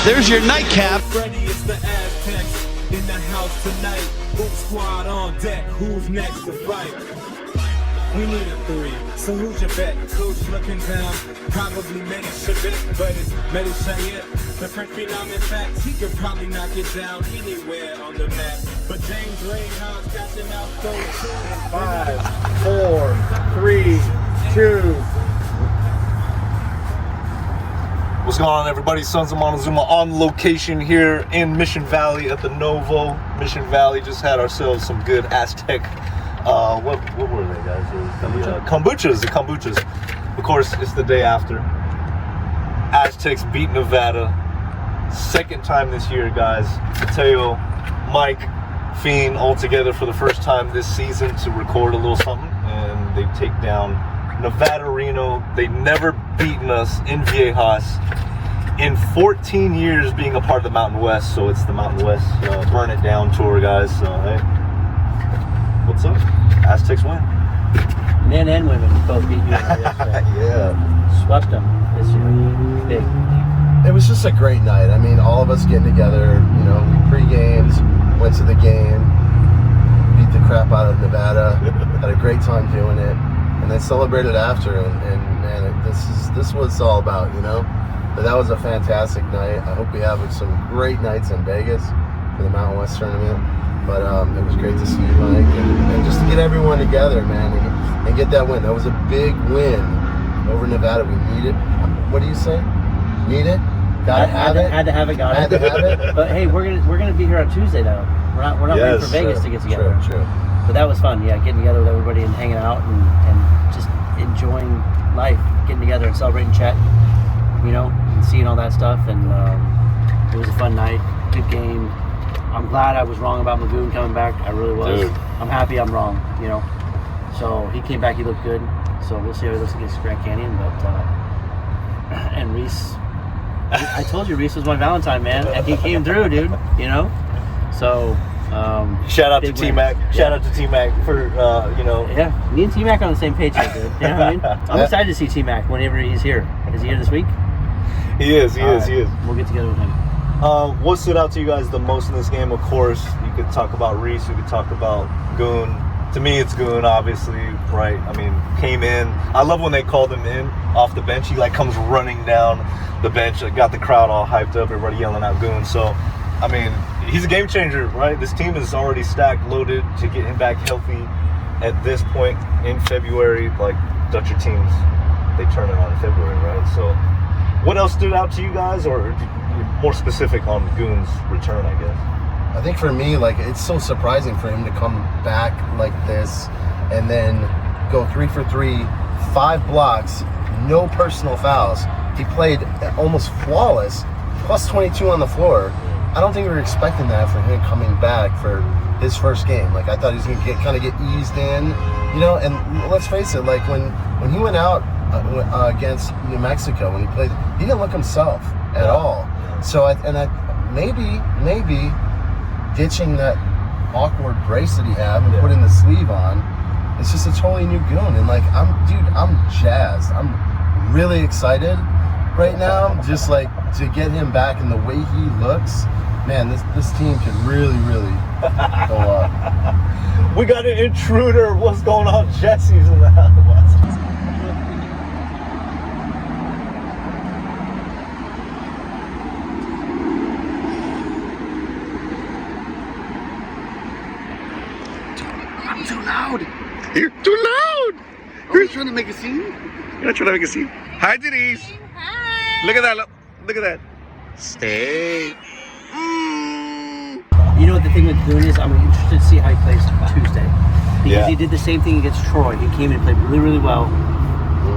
There's your nightcap. Ready, it's the Aztecs in the house tonight. Boot squad on deck. Who's next to fight? We need a 3, so who's your bet? Coach looking down, probably many should bet, but it's Medicine. The French phenom, in fact, he could probably knock it down anywhere on the map. But James Rayhouse catching out those 5, 4, 3, 2. What's going on, everybody? Sons of Montezuma on location here in Mission Valley at the Novo. Mission Valley just had ourselves some good Aztec. What were they, guys? Kombuchas. The kombuchas. Of course, it's the day after. Aztecs beat Nevada. Second time this year, guys. Mateo, Mike, Fiend all together for the first time this season to record a little something, and they take down Nevada Reno. They never beaten us in Viejas in 14 years being a part of the Mountain West. So it's the Mountain West Burn It Down tour, guys. So hey, what's up? Aztecs win. Men and women both beat you yesterday. Yeah. Swept them this year. Big. It was just a great night. I mean, all of us getting together, you know, we pre-games, went to the game, beat the crap out of Nevada, had a great time doing it, and then celebrated after. And man, this is what it's all about, you know. But that was a fantastic night. I hope we have some great nights in Vegas for the Mountain West tournament. But it was great to see you, Mike, and just to get everyone together, man, and get that win. That was a big win over Nevada. We need it. What do you say? Need it? Gotta have it. Had to have it. Got Had it. to have it. But hey, we're gonna be here on Tuesday though. We're not waiting for Vegas to get together. True. But that was fun. Yeah, getting together with everybody and hanging out and just enjoying life, getting together and celebrating Chet, you know, and seeing all that stuff. And it was a fun night. Good game. I'm glad I was wrong about Magoon coming back. I really was. Dude. I'm happy I'm wrong, you know. So he came back, he looked good. So we'll see how he looks against Grand Canyon. But and Reese, I told you Reese was my Valentine, man, and he came through, dude. You know. So Shout out to big T win. Mac. Yeah. Shout out to T Mac for you know. Yeah, me and T Mac on the same page here, dude. You know what I mean? I'm excited to see T Mac whenever he's here. Is he here this week? He is. All right. We'll get together with him. What stood out to you guys the most in this game? Of course, you could talk about Reese. You could talk about Goon. To me, it's Goon, obviously, right? I mean, came in. I love when they called him in off the bench. He like comes running down the bench, got the crowd all hyped up, everybody yelling out Goon. So, I mean, he's a game changer, right? This team is already stacked, loaded to get him back healthy at this point in February. Like Dutcher teams, they turn it on in February, right? So, what else stood out to you guys, or more specific on Goon's return, I guess? I think for me, like, it's so surprising for him to come back like this and then go 3 for 3, 5 blocks, no personal fouls. He played almost flawless, plus 22 on the floor. I don't think we were expecting that for him coming back for his first game. Like, I thought he was going to kind of get eased in, you know. And let's face it, like when he went out against New Mexico, when he played, he didn't look himself at all. So maybe ditching that awkward brace that he had and putting the sleeve on, it's just a totally new Goon. And like, I'm jazzed. I'm really excited right now, just like to get him back and the way he looks. Man, this team could really go up. We got an intruder. What's going on? Jesse's in the house. I'm too loud. You're too loud. You're trying to make a scene. You're not trying to make a scene. Hi, Denise. Hi. Look at that. Look at that. Stay. You know what the thing with Goon is? I'm interested to see how he plays Tuesday. Because he did the same thing against Troy. He came in and played really, really well.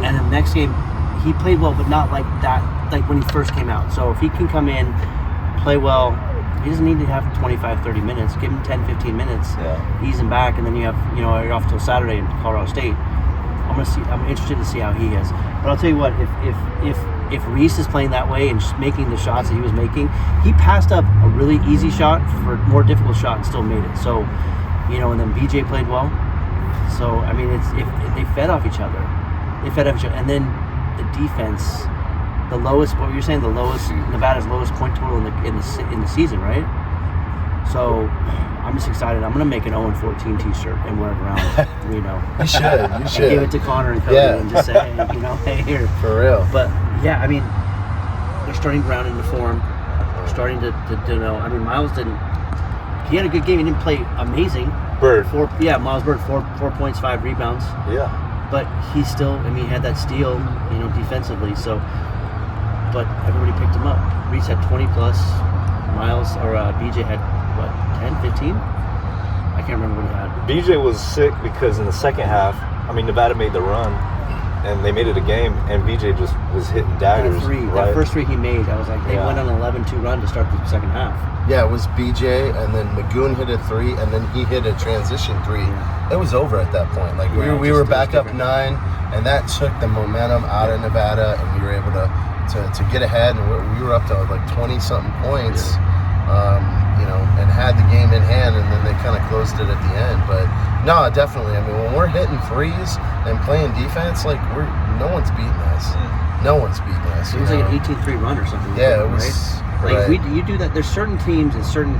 And the next game, he played well, but not like that, like when he first came out. So if he can come in, play well, he doesn't need to have 25, 30 minutes. Give him 10, 15 minutes, ease him back, and then you have, you know, you're off till Saturday in Colorado State. I'm interested to see how he is. But I'll tell you what, if Reese is playing that way and just making the shots that he was making, he passed up a really easy shot for a more difficult shot and still made it. So, you know, and then BJ played well. So, I mean, it's if they fed off each other. And then the defense, the lowest. What you're saying? The lowest Nevada's lowest point total in the season, right? So I'm just excited. I'm gonna make an 0-14 T-shirt and wear it around Reno. You should. Give it to Connor and Cody and just say, hey, hey, here. For real. But yeah, I mean, they're starting ground into form. Starting to know. I mean, Miles didn't. He had a good game. He didn't play amazing. Bird. Miles Bird, 4 points, 5 rebounds. Yeah. But he still, I mean, he had that steal, defensively. So, but everybody picked him up. Reese had 20 plus. Miles or BJ had what, 10, 15? I can't remember what he had. BJ was sick because in the second half, I mean, Nevada made the run, and they made it a game, and BJ just was hitting daggers. That first three he made, I was like, they went on an 11-2 run to start the second half. Yeah, it was BJ, and then Magoon hit a 3, and then he hit a transition 3. It was over at that point. Like we were back up 9, and that took the momentum out of Nevada, and we were able to get ahead, and we were up to like 20-something points. And had the game in hand, and then they kind of closed it at the end. But no, definitely. I mean, when we're hitting threes and playing defense, like no one's beating us. No one's beating us. It was like an 18-3 run or something. Yeah, it was. Right? Like right. you do that. There's certain teams and certain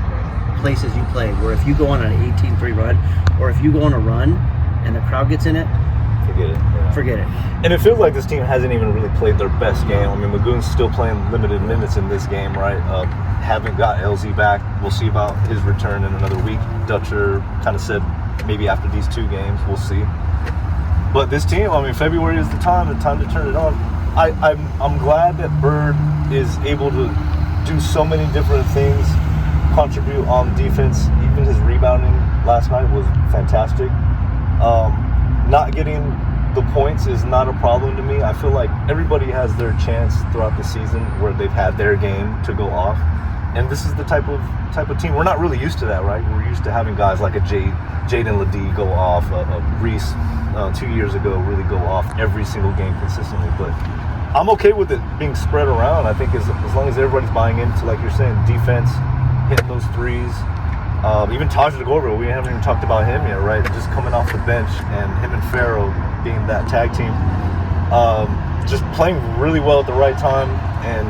places you play where if you go on an 18-3 run, or if you go on a run and the crowd gets in it, forget it. Yeah. Forget it. And it feels like this team hasn't even really played their best game. I mean, Magoon's still playing limited minutes in this game, right? Haven't got LZ back. We'll see about his return in another week. Dutcher kind of said maybe after these 2 games, we'll see. But this team, I mean, February is the time to turn it on. I'm glad that Bird is able to do so many different things, contribute on defense. Even his rebounding last night was fantastic. Not getting the points is not a problem to me. I feel like everybody has their chance throughout the season where they've had their game to go off. And this is the type of team. We're not really used to that, right? We're used to having guys like a Jaden Ledee go off, a Reese 2 years ago really go off every single game consistently. But I'm okay with it being spread around. I think as long as everybody's buying into, like you're saying, defense, hitting those threes. Even Taj DeGorville, we haven't even talked about him yet, right? Just coming off the bench, and him and Farrow being that tag team. Just playing really well at the right time, and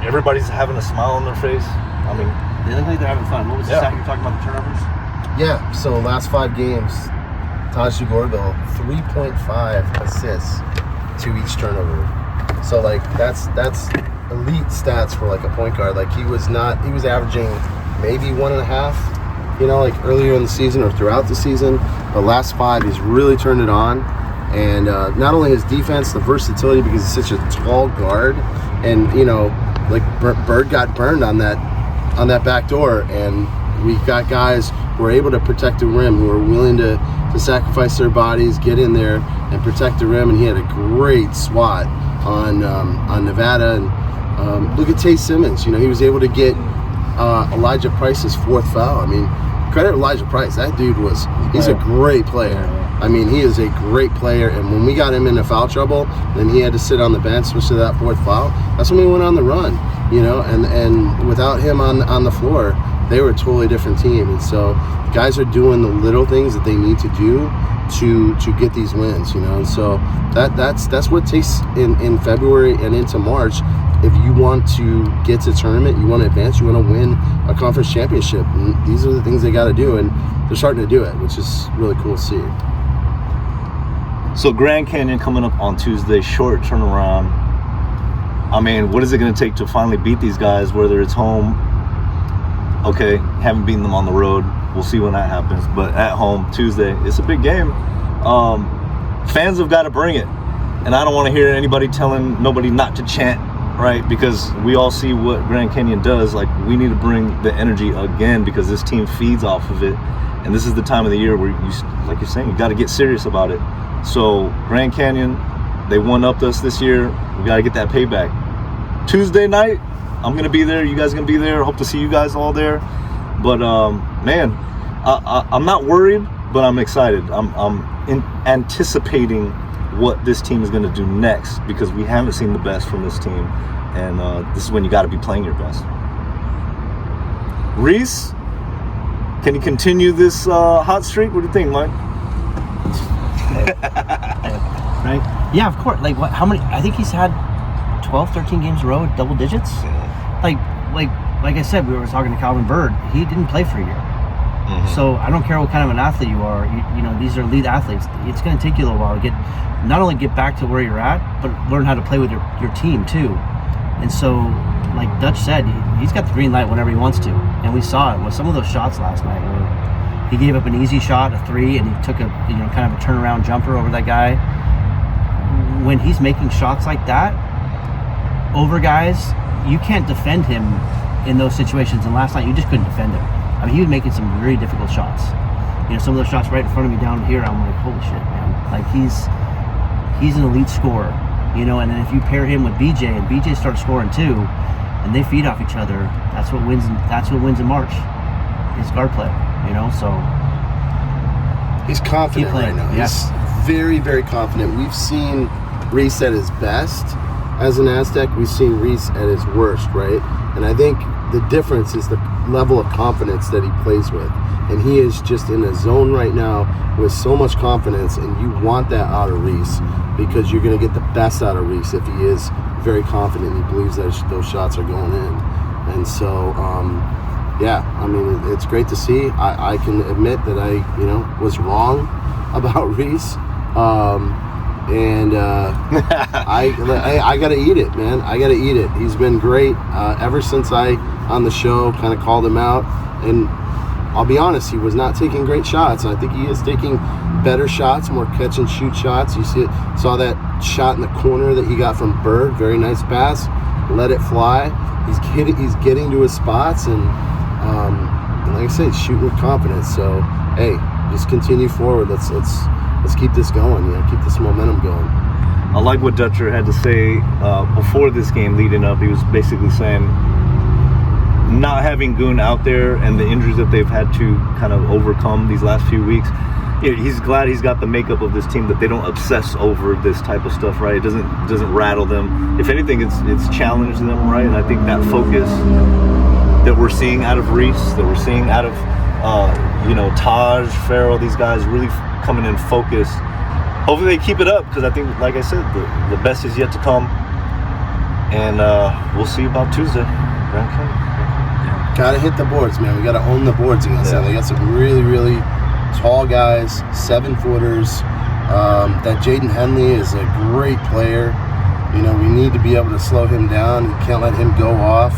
everybody's having a smile on their face. I mean, they look like they're having fun. What was the stat you were talking about, the turnovers? Yeah, so last 5 games, Taj DeGorville, 3.5 assists to each turnover. So like that's elite stats for like a point guard. Like he was averaging maybe 1.5, like earlier in the season or throughout the season. The last 5, he's really turned it on. And not only his defense, the versatility, because he's such a tall guard, and like Bird got burned on that back door, and we got guys who are able to protect the rim, who are willing to sacrifice their bodies, get in there and protect the rim. And he had a great swat on Nevada. And look at Tay Simmons. He was able to get Elijah Price's 4th foul. I mean, credit Elijah Price. That dude he's a great player. I mean, he is a great player. And when we got him into foul trouble, then he had to sit on the bench, switch to that 4th foul. That's when we went on the run, and without him on the floor, they were a totally different team. And so guys are doing the little things that they need to do to get these wins, And so that's what takes in February and into March. If you want to get to tournament, you want to advance, you want to win a conference championship, and these are the things they got to do, and they're starting to do it, which is really cool to see. So Grand Canyon coming up on Tuesday, short turnaround. I mean, what is it going to take to finally beat these guys, whether it's home? Okay, haven't beaten them on the road. We'll see when that happens. But at home, Tuesday, it's a big game. Fans have got to bring it. And I don't want to hear anybody telling nobody not to chant, right? Because we all see what Grand Canyon does. Like, we need to bring the energy again, because this team feeds off of it. And this is the time of the year where, like you're saying, you got to get serious about it. So Grand Canyon, they one-upped us this year. We got to get that payback. Tuesday night, I'm going to be there. You guys are going to be there. Hope to see you guys all there. But, man, I'm not worried, but I'm excited. I'm anticipating what this team is going to do next, because we haven't seen the best from this team. And this is when you got to be playing your best. Reese, can you continue this hot streak? What do you think, Mike? Right? Yeah, of course. Like, what? How many? I think he's had 12, 13 games in a row, double digits. Like I said, we were talking to Calvin Bird. He didn't play for a year. So I don't care what kind of an athlete you are. You know, these are elite athletes. It's going to take you a little while to not only get back to where you're at, but learn how to play with your team too. And so, like Dutch said, he's got the green light whenever he wants to. And we saw it with some of those shots last night where he gave up an easy shot, a 3, and he took a kind of a turnaround jumper over that guy. When he's making shots like that over guys, you can't defend him in those situations. And last night you just couldn't defend him. I mean, he was making some very difficult shots. You know, some of those shots right in front of me down here, I'm like, holy shit, man. Like, he's an elite scorer, you know, and then if you pair him with BJ and BJ starts scoring too, and they feed off each other, that's what wins in March. Is guard play, you know, so. He's confident right now. He's very, very confident. We've seen Reese at his best as an Aztec. We've seen Reese at his worst, right? And I think the difference is the level of confidence that he plays with. And he is just in a zone right now with so much confidence, and you want that out of Reese because you're going to get the best out of Reese if he is very confident and he believes that those shots are going in. And so, I mean, it's great to see. I can admit that I, was wrong about Reese. I gotta eat it, man. I gotta eat it. He's been great ever since I on the show kind of called him out, and I'll be honest, he was not taking great shots. I think he is taking better shots, more catch and shoot shots. You saw that shot in the corner that he got from Bird, very nice pass, let it fly. He's getting to his spots, and like I said, shooting with confidence. So hey, just continue forward. Let's keep this going, keep this momentum going. I like what Dutcher had to say before this game leading up. He was basically saying not having Goon out there and the injuries that they've had to kind of overcome these last few weeks, he's glad he's got the makeup of this team that they don't obsess over this type of stuff, right? It doesn't rattle them. If anything, it's challenged them, right? And I think that focus that we're seeing out of Reese, that we're seeing out of Taj, Farrell, these guys really coming in focused. Hopefully they keep it up, because I think, like I said, the best is yet to come, and we'll see about Tuesday. Gotta hit the boards, man. We gotta own the boards against them. They got some really, really tall guys, 7-footers. That Jaden Henley is a great player. We need to be able to slow him down. We can't let him go off.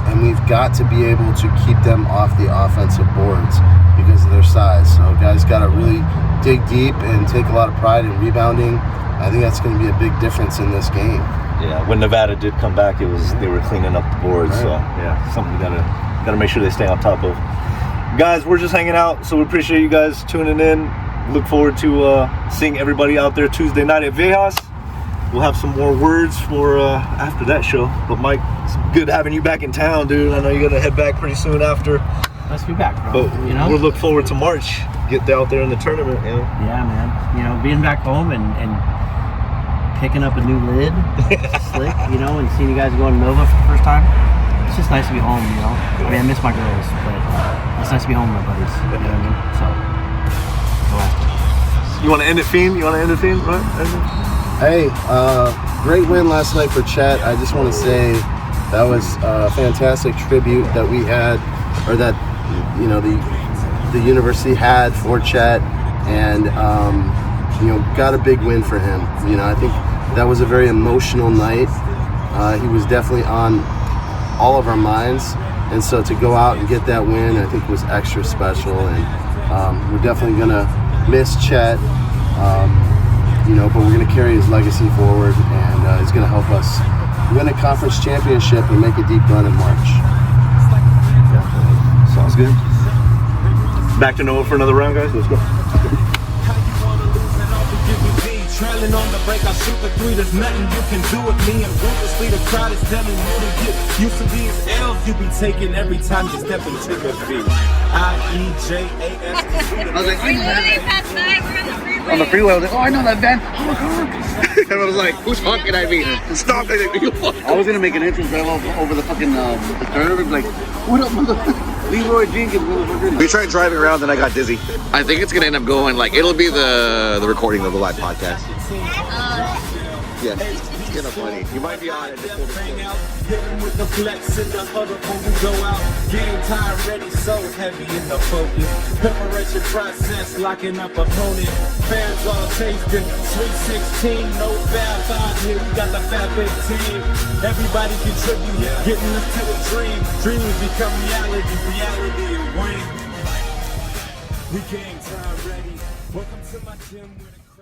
And we've got to be able to keep them off the offensive boards because of their size. So guys got to really dig deep and take a lot of pride in rebounding. I think that's going to be a big difference in this game. Yeah, when Nevada did come back, they were cleaning up the boards. Right. So yeah, something you gotta make sure they stay on top of. Guys, we're just hanging out, so we appreciate you guys tuning in. Look forward to seeing everybody out there Tuesday night at Vejas. We'll have some more words for after that show. But Mike, it's good having you back in town, dude. I know you're gonna head back pretty soon after. Let's be back, bro. But we'll look forward to March. Get out there in the tournament, Yeah, man. Being back home and picking up a new lid, slick, and seeing you guys go to Nova for the first time. It's just nice to be home, I mean, I miss my girls, but it's nice to be home with my buddies. You know what I mean? So, go after. You want to end it, Fiend? Right? Hey, great win last night for Chet. I just want to say that was a fantastic tribute that we had, or that the university had for Chet, and got a big win for him. I think that was a very emotional night. He was definitely on all of our minds, and so to go out and get that win, I think was extra special. And we're definitely gonna miss Chet. But we're going to carry his legacy forward, and he's going to help us win a conference championship and make a deep run in March. Sounds good. Back to Noah for another round, guys. Let's go. Trailing on the break, I shoot the 3. There's nothing you can do with me. And ruthlessly, the crowd is telling you to get used to these L's you be taking every time you step into the beat. IEJAS. I was like, on the freeway, I was like, I know that van. And I was like, whose honk can I be? Stop it. I was gonna make an entrance drive over the fucking the curve and like, what up, motherfucker? Leroy Jenkins, motherfucker. We tried driving around and I got dizzy. I think it's gonna end up going like it'll be the recording of the live podcast. Yeah. You're not funny. You might be on it. Bang out, hit him with the flex in the huddle when we go out. Game time ready, so heavy in the focus. Preparation process, locking up opponent. Fans all tasting, Sweet 16, no Fab 5 here. We got the Fab 15. Everybody contribute, getting us to a dream. Dreams become reality, reality and win. We game time ready. Welcome to my gym with a